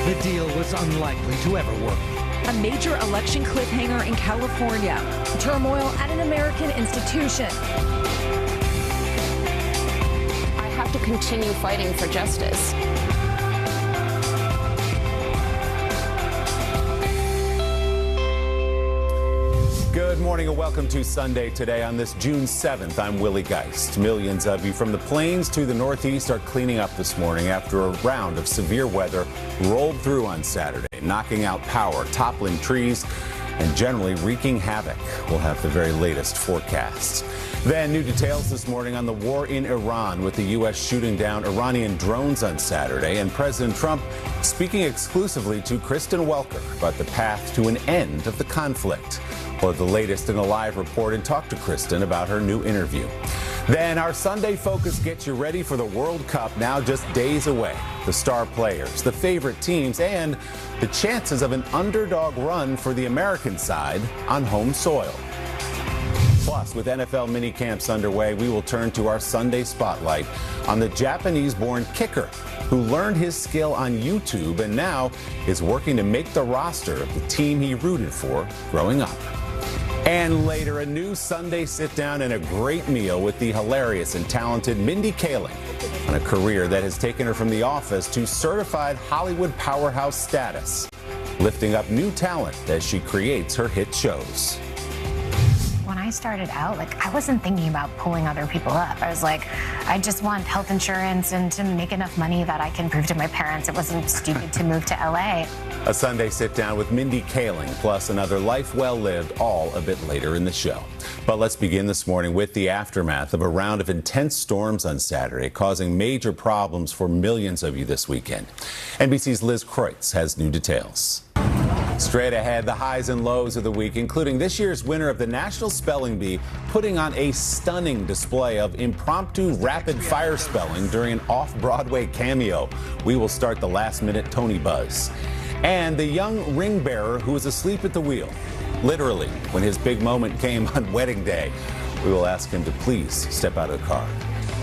The deal was unlikely to ever work. A major election cliffhanger in California. Turmoil at an American institution. I have to continue fighting for justice. Good morning and welcome to Sunday Today on this June 7th. I'm Willie Geist. Millions of you from the plains to the Northeast are cleaning up this morning after a round of severe weather rolled through on Saturday, knocking out power, toppling trees, and generally wreaking havoc. We'll have the very latest forecasts. Then new details this morning on the war in Iran, with the U.S. shooting down Iranian drones on Saturday, and President Trump speaking exclusively to Kristen Welker about the path to an end of the conflict. Or the latest in a live report and talk to Kristen about her new interview. Then our Sunday Focus gets you ready for the World Cup, now just days away. The star players, the favorite teams, and the chances of an underdog run for the American side on home soil. Plus, with NFL minicamps underway, we will turn to our Sunday spotlight on the Japanese-born kicker who learned his skill on YouTube and now is working to make the roster of the team he rooted for growing up. And later, a new Sunday sit-down and a great meal with the hilarious and talented Mindy Kaling on a career that has taken her from The Office to certified Hollywood powerhouse status, lifting up new talent as she creates her hit shows. When I started out, I wasn't thinking about pulling other people up. I was like, I just want health insurance and to make enough money that I can prove to my parents it wasn't stupid to move to LA. A Sunday sit-down with Mindy Kaling, plus another life well lived, all a bit later in the show. But let's begin this morning with the aftermath of a round of intense storms on Saturday, causing major problems for millions of you this weekend. NBC's Liz Kreutz has new details. Straight ahead, the highs and lows of the week, including this year's winner of the National Spelling Bee, putting on a stunning display of impromptu rapid-fire spelling during an off-Broadway cameo. We will start the last-minute Tony buzz. And the young ring bearer who was asleep at the wheel, literally, when his big moment came on wedding day. We will ask him to please step out of the car.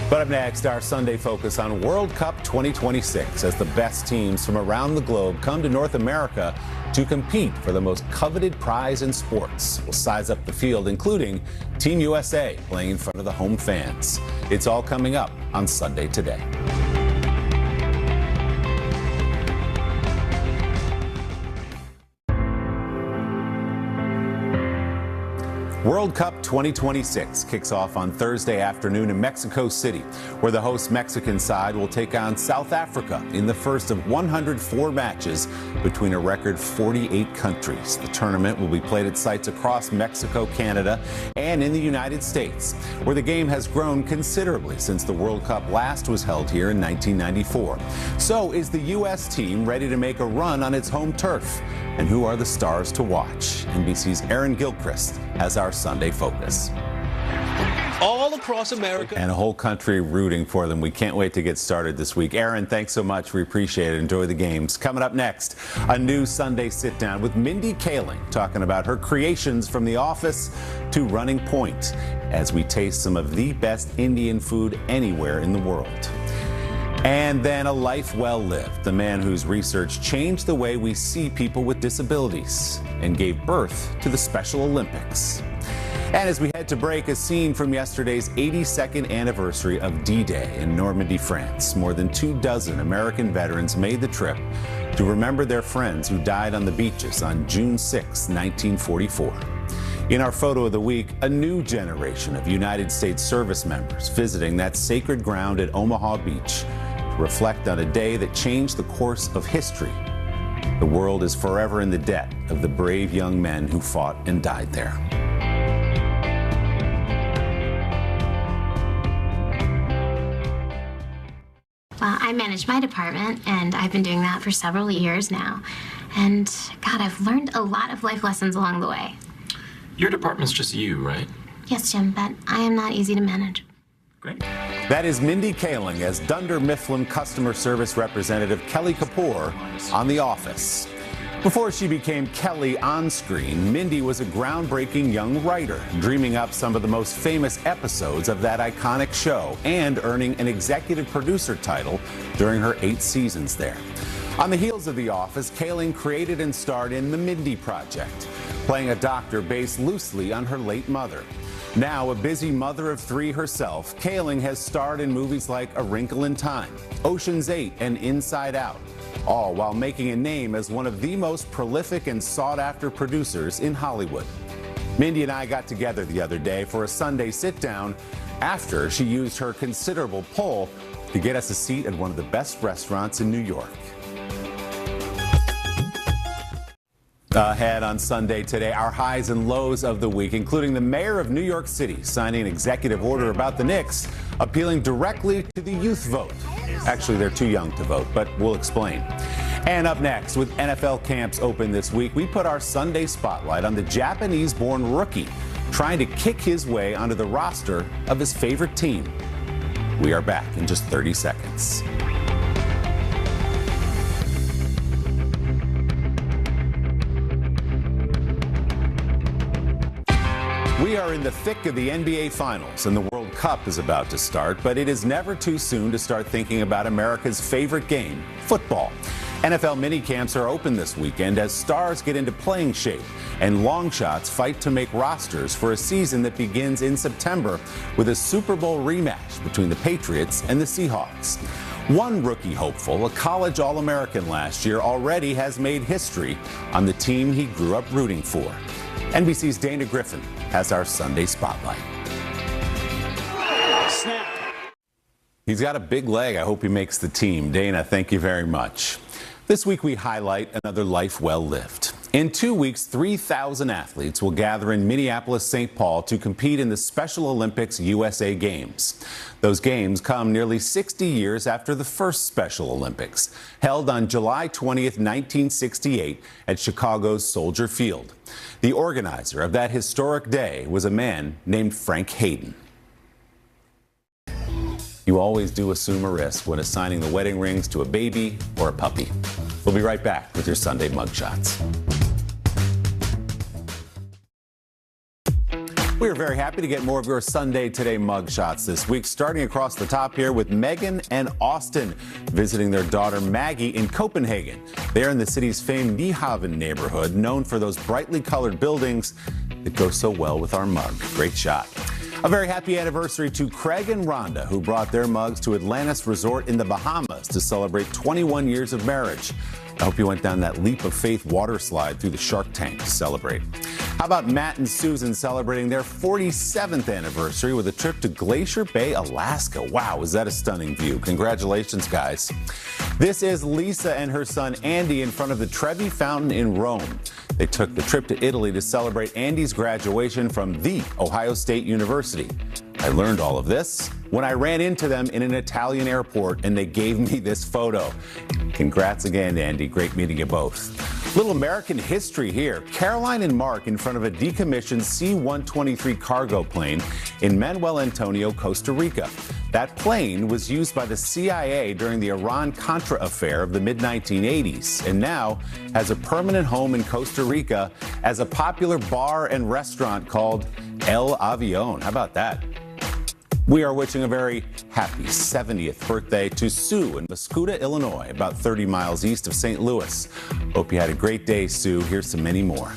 But up next, our Sunday Focus on World Cup 2026 as the best teams from around the globe come to North America to compete for the most coveted prize in sports. We'll size up the field, including Team USA playing in front of the home fans. It's all coming up on Sunday Today. World Cup 2026 kicks off on Thursday afternoon in Mexico City, where the host Mexican side will take on South Africa in the first of 104 matches between a record 48 countries. The tournament will be played at sites across Mexico, Canada, and in the United States, where the game has grown considerably since the World Cup last was held here in 1994. So is the U.S. team ready to make a run on its home turf? And who are the stars to watch? NBC's Aaron Gilchrist has our Sunday Focus. All across America. And a whole country rooting for them. We can't wait to get started this week. Aaron, thanks so much. We appreciate it. Enjoy the games. Coming up next, a new Sunday sit-down with Mindy Kaling, talking about her creations from The Office to Running Point, as we taste some of the best Indian food anywhere in the world. And then a life well lived, the man whose research changed the way we see people with disabilities and gave birth to the Special Olympics. And as we head to break, a scene from yesterday's 82nd anniversary of D-Day in Normandy, France. More than 24 American veterans made the trip to remember their friends who died on the beaches on June 6, 1944. In our photo of the week, a new generation of United States service members visiting that sacred ground at Omaha Beach to reflect on a day that changed the course of history. The world is forever in the debt of the brave young men who fought and died there. Well, I manage my department, and I've been doing that for several years now. And God, I've learned a lot of life lessons along the way. Your department's just you, right? Yes, Jim, but I am not easy to manage. Great. That is Mindy Kaling as Dunder Mifflin customer service representative Kelly Kapoor on The Office. Before she became Kelly on screen, Mindy was a groundbreaking young writer, dreaming up some of the most famous episodes of that iconic show and earning an executive producer title during her 8 seasons there. On the heels of The Office, Kaling created and starred in The Mindy Project, playing a doctor based loosely on her late mother. Now a busy mother of 3 herself, Kaling has starred in movies like A Wrinkle in Time, Ocean's 8, and Inside Out, all while making a name as one of the most prolific and sought-after producers in Hollywood. Mindy and I got together the other day for a Sunday sit-down after she used her considerable pull to get us a seat at one of the best restaurants in New York. Ahead on Sunday today, our highs and lows of the week, including the mayor of New York City signing an executive order about the Knicks, appealing directly to the youth vote. Actually, they're too young to vote, but we'll explain. And up next, with NFL camps open this week, we put our Sunday spotlight on the Japanese-born rookie trying to kick his way onto the roster of his favorite team. We are back in just 30 seconds. We are in the thick of the NBA Finals, and the World Cup is about to start, but it is never too soon to start thinking about America's favorite game, football. NFL minicamps are open this weekend as stars get into playing shape, and long shots fight to make rosters for a season that begins in September with a Super Bowl rematch between the Patriots and the Seahawks. One rookie hopeful, a college All-American last year, already has made history on the team he grew up rooting for. NBC's Dana Griffin has our Sunday spotlight. Snap. He's got a big leg. I hope he makes the team. Dana, thank you very much. This week we highlight another life well lived. In 2 weeks, 3,000 athletes will gather in Minneapolis-St. Paul to compete in the Special Olympics USA Games. Those games come nearly 60 years after the first Special Olympics, held on July 20th, 1968 at Chicago's Soldier Field. The organizer of that historic day was a man named Frank Hayden. You always do assume a risk when assigning the wedding rings to a baby or a puppy. We'll be right back with your Sunday Mugshots. We are very happy to get more of your Sunday Today Mugshots this week, starting across the top here with Megan and Austin visiting their daughter Maggie in Copenhagen. They're in the city's famed Nyhavn neighborhood, known for those brightly colored buildings that go so well with our mug. Great shot. A very happy anniversary to Craig and Rhonda, who brought their mugs to Atlantis Resort in the Bahamas to celebrate 21 years of marriage. I hope you went down that leap of faith water slide through the shark tank to celebrate. How about Matt and Susan celebrating their 47th anniversary with a trip to Glacier Bay, Alaska? Wow, is that a stunning view. Congratulations, guys. This is Lisa and her son Andy in front of the Trevi Fountain in Rome. They took the trip to Italy to celebrate Andy's graduation from the Ohio State University. I learned all of this when I ran into them in an Italian airport and they gave me this photo. Congrats again, Andy. Great meeting you both. Little American history here. Caroline and Mark in front of a decommissioned C-123 cargo plane in Manuel Antonio, Costa Rica. That plane was used by the CIA during the Iran-Contra affair of the mid-1980s and now has a permanent home in Costa Rica as a popular bar and restaurant called El Avion. How about that? We are wishing a very happy 70th birthday to Sue in Mascoutah, Illinois, about 30 miles east of St. Louis. Hope you had a great day, Sue. Here's to many more.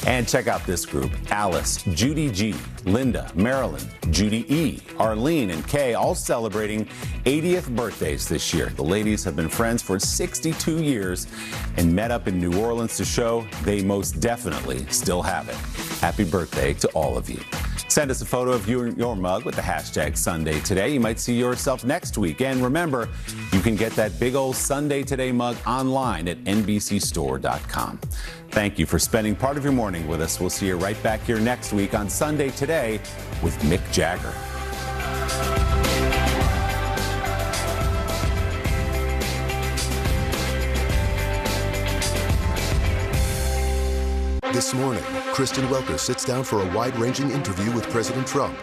And check out this group: Alice, Judy G, Linda, Marilyn, Judy E, Arlene, and Kay, all celebrating 80th birthdays this year. The ladies have been friends for 62 years and met up in New Orleans to show they most definitely still have it. Happy birthday to all of you. Send us a photo of you and your mug with the hashtag Sunday Today. You might see yourself next week. And remember, you can get that big old Sunday Today mug online at NBCStore.com. Thank you for spending part of your morning with us. We'll see you right back here next week on Sunday Today with Mick Jagger. This morning, Kristen Welker sits down for a wide-ranging interview with President Trump.